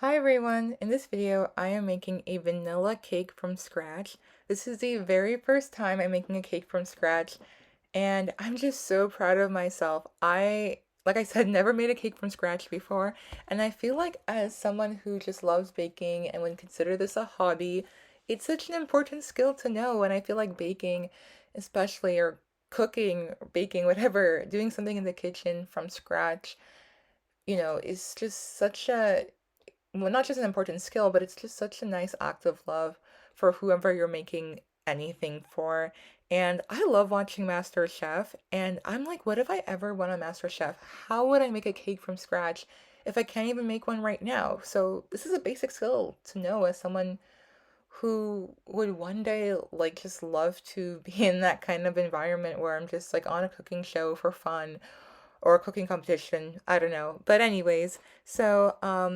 Hi everyone! In this video, I am making a vanilla cake from scratch. This is the very first time I'm making a cake from scratch, and I'm just so proud of myself. Like I said, never made a cake from scratch before, and I feel like as someone who just loves baking and would consider this a hobby, it's such an important skill to know, and I feel like baking, especially, or cooking, or baking, whatever, doing something in the kitchen from scratch, is just such a well, not just an important skill, but it's just such a nice act of love for whoever you're making anything for. And I love watching Master Chef, and I'm like, what if I ever won a Master Chef? How would I make a cake from scratch if I can't even make one right now? So this is a basic skill to know as someone who would one day like just love to be in that kind of environment where I'm just like on a cooking show for fun or a cooking competition. I don't know. But anyways, so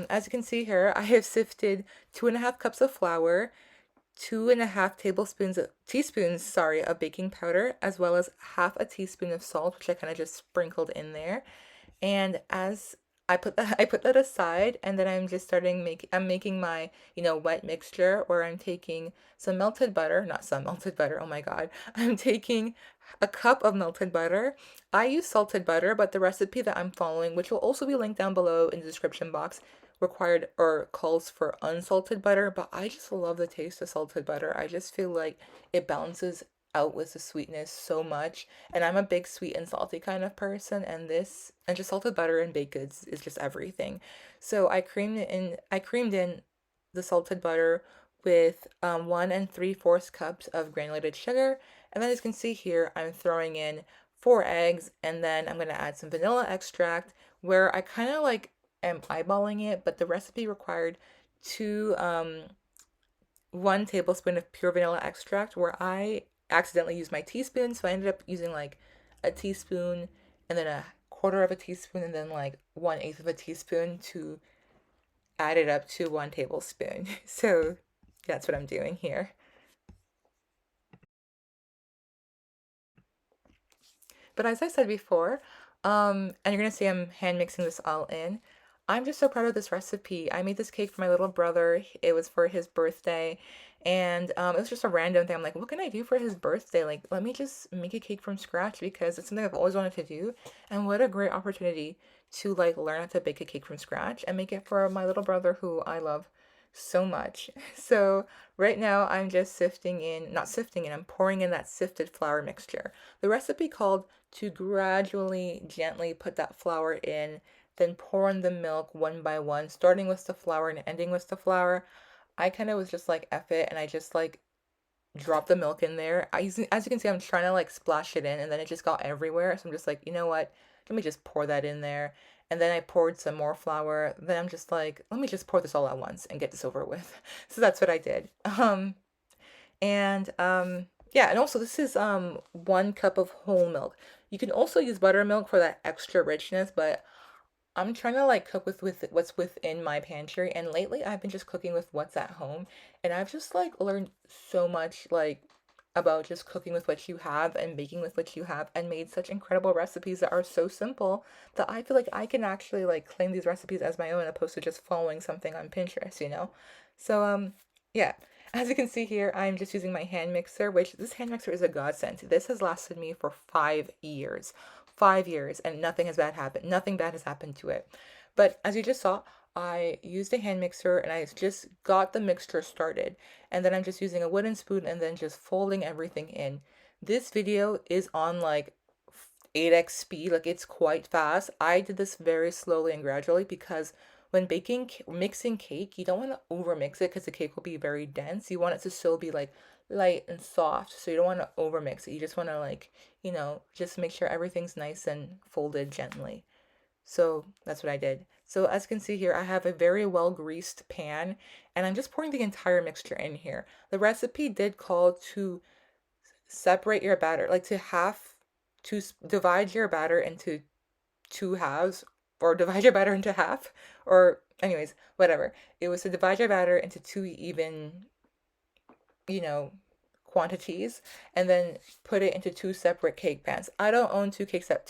as you can see here, I have sifted 2.5 cups of flour, 2.5 teaspoons, sorry, of baking powder, as well as half a teaspoon of salt, which I kind of just sprinkled in there. And as I put that aside, and then I'm making my, wet mixture where I'm taking some melted butter, not some melted butter, oh my God. I'm taking a cup of melted butter. I use salted butter, but the recipe that I'm following, which will also be linked down below in the description box, required or calls for unsalted butter, but I just love the taste of salted butter. I just feel like it balances out with the sweetness so much. And I'm a big sweet and salty kind of person, and this and just salted butter and baked goods is just everything. So I creamed in the salted butter with 1 3/4 cups of granulated sugar. And then as you can see here, I'm throwing in 4 eggs, and then I'm gonna add some vanilla extract where I kind of like am eyeballing it, but the recipe required two 1 tablespoon of pure vanilla extract where I accidentally used my teaspoon, so I ended up using like a teaspoon and then a quarter of a teaspoon and then like 1/8 of a teaspoon to add it up to 1 tablespoon. So that's what I'm doing here. But as I said before, and you're gonna see I'm hand mixing this all in. I'm just so proud of this recipe. I made this cake for my little brother. It was for his birthday, and it was just a random thing. I'm like, what can I do for his birthday? Like, let me just make a cake from scratch because it's something I've always wanted to do. And what a great opportunity to like learn how to bake a cake from scratch and make it for my little brother who I love so much. So right now I'm just not sifting in, I'm pouring in that sifted flour mixture. The recipe called to gradually, gently put that flour in, then pour in the milk one by one, starting with the flour and ending with the flour. I kind of was just like, F it, and I just like dropped the milk in there. As you can see, I'm trying to like splash it in, and then it just got everywhere. So I'm just like, you know what? Let me just pour that in there. And then I poured some more flour. Then I'm just like, let me just pour this all at once and get this over with. So that's what I did. And yeah, and also this is 1 cup of whole milk. You can also use buttermilk for that extra richness, but I'm trying to like cook with what's within my pantry, and lately I've been just cooking with what's at home, and I've just like learned so much like about just cooking with what you have and baking with what you have and made such incredible recipes that are so simple that I feel like I can actually like claim these recipes as my own opposed to just following something on Pinterest. So yeah. As you can see here, I'm just using my hand mixer, which this hand mixer is a godsend. This has lasted me for 5 years. 5 years, and nothing bad has happened to it. But as you just saw, I used a hand mixer and I just got the mixture started. And then I'm just using a wooden spoon and then just folding everything in. This video is on like 8x speed, like it's quite fast. I did this very slowly and gradually because when mixing cake, you don't want to overmix it because the cake will be very dense. You want it to still be like light and soft, so you don't want to overmix it. You just want to like, just make sure everything's nice and folded gently. So that's what I did. So as you can see here, I have a very well greased pan and I'm just pouring the entire mixture in here. The recipe did call to separate your batter, like to divide your batter into two halves, or divide your batter into half, or anyways, whatever. It was to divide your batter into two even, you know, quantities, and then put it into two separate cake pans. I don't own two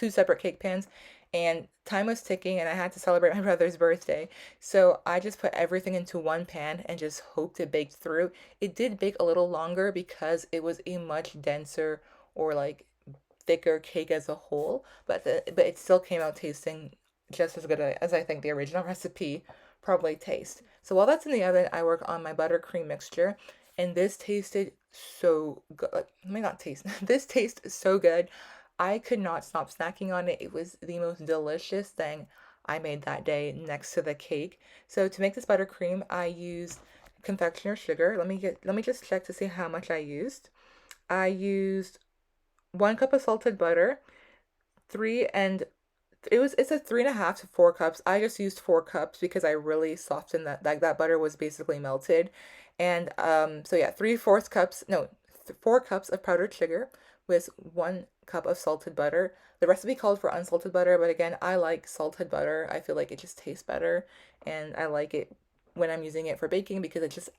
separate cake pans. and time was ticking and I had to celebrate my brother's birthday. So I just put everything into one pan and just hoped it baked through. It did bake a little longer because it was a much denser or like thicker cake as a whole, but it still came out tasting just as good as I think the original recipe probably tastes. So while that's in the oven, I work on my buttercream mixture, and this tasted so good. Like, let me not taste. This tastes so good. I could not stop snacking on it. It was the most delicious thing I made that day next to the cake. So to make this buttercream, I used confectioner sugar. Let me just check to see how much I used. I used 1 cup of salted butter, three and it's a 3.5 to 4 cups. I just used 4 cups because I really softened that butter was basically melted. And so yeah, 3/4 cups, no, 4 cups of powdered sugar with 1 cup of salted butter. The recipe called for unsalted butter, but again, I like salted butter. I feel like it just tastes better, and I like it when I'm using it for baking because it just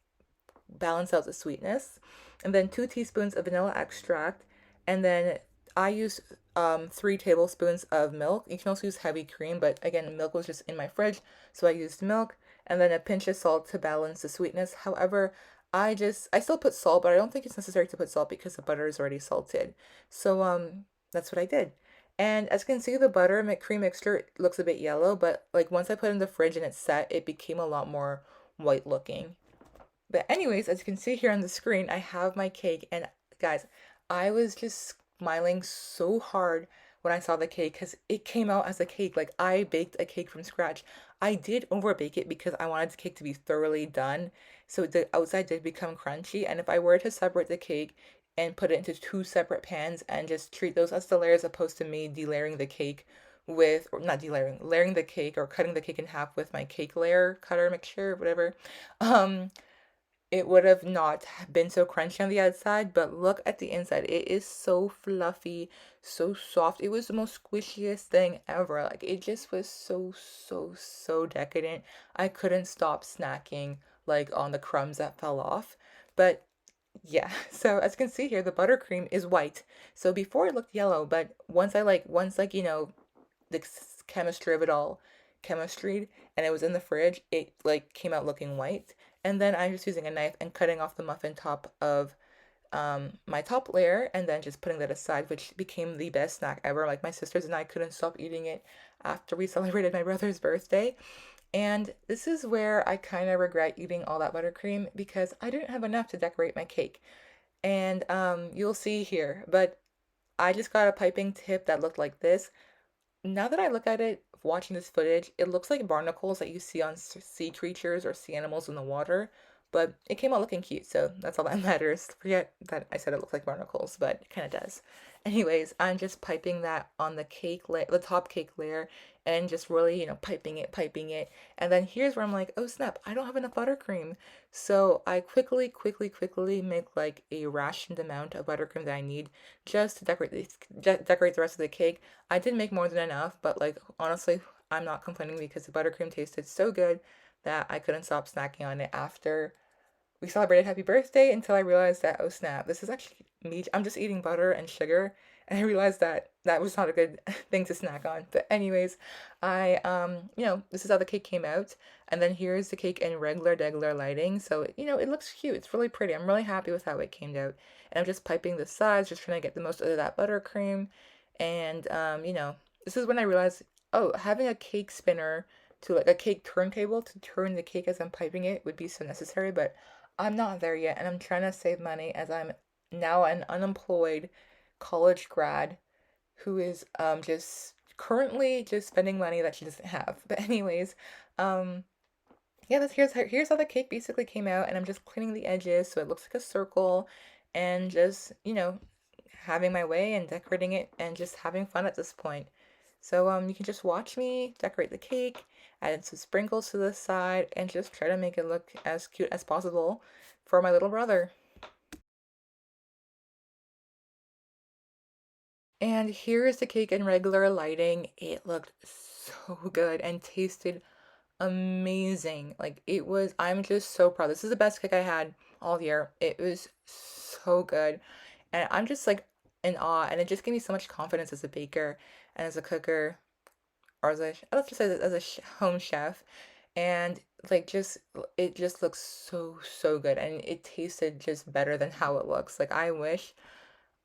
balance out the sweetness. And then 2 teaspoons of vanilla extract. And then I use 3 tablespoons of milk. You can also use heavy cream, but again, milk was just in my fridge, so I used milk. And then a pinch of salt to balance the sweetness. However, I still put salt, but I don't think it's necessary to put salt because the butter is already salted. So that's what I did. And as you can see, the butter cream mixture looks a bit yellow, but like once I put it in the fridge and it's set, it became a lot more white looking. But anyways, as you can see here on the screen, I have my cake, and guys, I was just smiling so hard when I saw the cake because it came out as a cake. Like I baked a cake from scratch. I did overbake it because I wanted the cake to be thoroughly done, so the outside did become crunchy. And if I were to separate the cake and put it into 2 separate pans and just treat those as the layers, opposed to me delayering the cake with, or not delayering, layering the cake or cutting the cake in half with my cake layer cutter mixture, whatever. Um, it would have not been so crunchy on the outside, but look at the inside. It is so fluffy, so soft. It was the most squishiest thing ever. Like it just was so, so, so decadent. I couldn't stop snacking like on the crumbs that fell off. But yeah, so as you can see here, the buttercream is white. So before it looked yellow, but once like, the chemistry of it all chemistried and it was in the fridge, it like came out looking white. And then I'm just using a knife and cutting off the muffin top of my top layer and then just putting that aside, which became the best snack ever. Like my sisters and I couldn't stop eating it after we celebrated my brother's birthday. And this is where I kind of regret eating all that buttercream because I didn't have enough to decorate my cake. And you'll see here, but I just got a piping tip that looked like this. Now that I look at it, watching this footage, it looks like barnacles that you see on sea creatures or sea animals in the water, but it came out looking cute, so that's all that matters. Forget that I said it looked like barnacles, but it kind of does. Anyways, I'm just piping that on the the top cake layer, and just really, piping it. And then here's where I'm like, oh snap, I don't have enough buttercream. So I quickly make like a rationed amount of buttercream that I need just to decorate the rest of the cake. I did make more than enough, but like honestly, I'm not complaining because the buttercream tasted so good that I couldn't stop snacking on it after we celebrated happy birthday until I realized that, oh snap, this is actually me. I'm just eating butter and sugar. And I realized that that was not a good thing to snack on. But anyways, this is how the cake came out. And then here's the cake in regular lighting. So, it looks cute. It's really pretty. I'm really happy with how it came out. And I'm just piping the sides, just trying to get the most out of that buttercream. And, this is when I realized, oh, having a cake spinner to like a cake turntable to turn the cake as I'm piping it would be so necessary, but I'm not there yet, and I'm trying to save money as I'm now an unemployed college grad who is just currently just spending money that she doesn't have. But anyways, um yeah, here's how the cake basically came out, and I'm just cleaning the edges so it looks like a circle, and just having my way and decorating it and just having fun at this point. So you can just watch me decorate the cake, add some sprinkles to the side, and just try to make it look as cute as possible for my little brother. And here is the cake in regular lighting. It looked so good and tasted amazing. Like I'm just so proud. This is the best cake I had all year. It was so good. And I'm just like in awe. And it just gave me so much confidence as a baker and as a cooker. or as a, let's just say as a home chef, and like just it just looks so so good, and it tasted just better than how it looks. Like I wish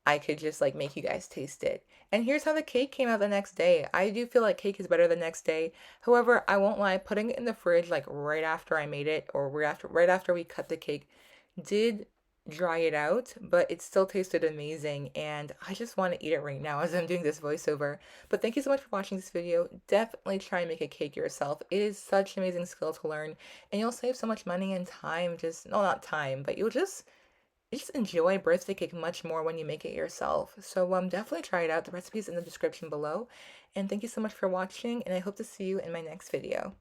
I could just like make you guys taste it. And here's how the cake came out the next day. I do feel like cake is better the next day. However, I won't lie, putting it in the fridge like right after I made it, or right after we cut the cake did dry it out, but it still tasted amazing, and I just want to eat it right now as I'm doing this voiceover. But thank you so much for watching this video. Definitely try and make a cake yourself. It is such an amazing skill to learn, and you'll save so much money and time. Just, no, not time, but you just enjoy birthday cake much more when you make it yourself. So definitely try it out. The recipe is in the description below. And thank you so much for watching, and I hope to see you in my next video.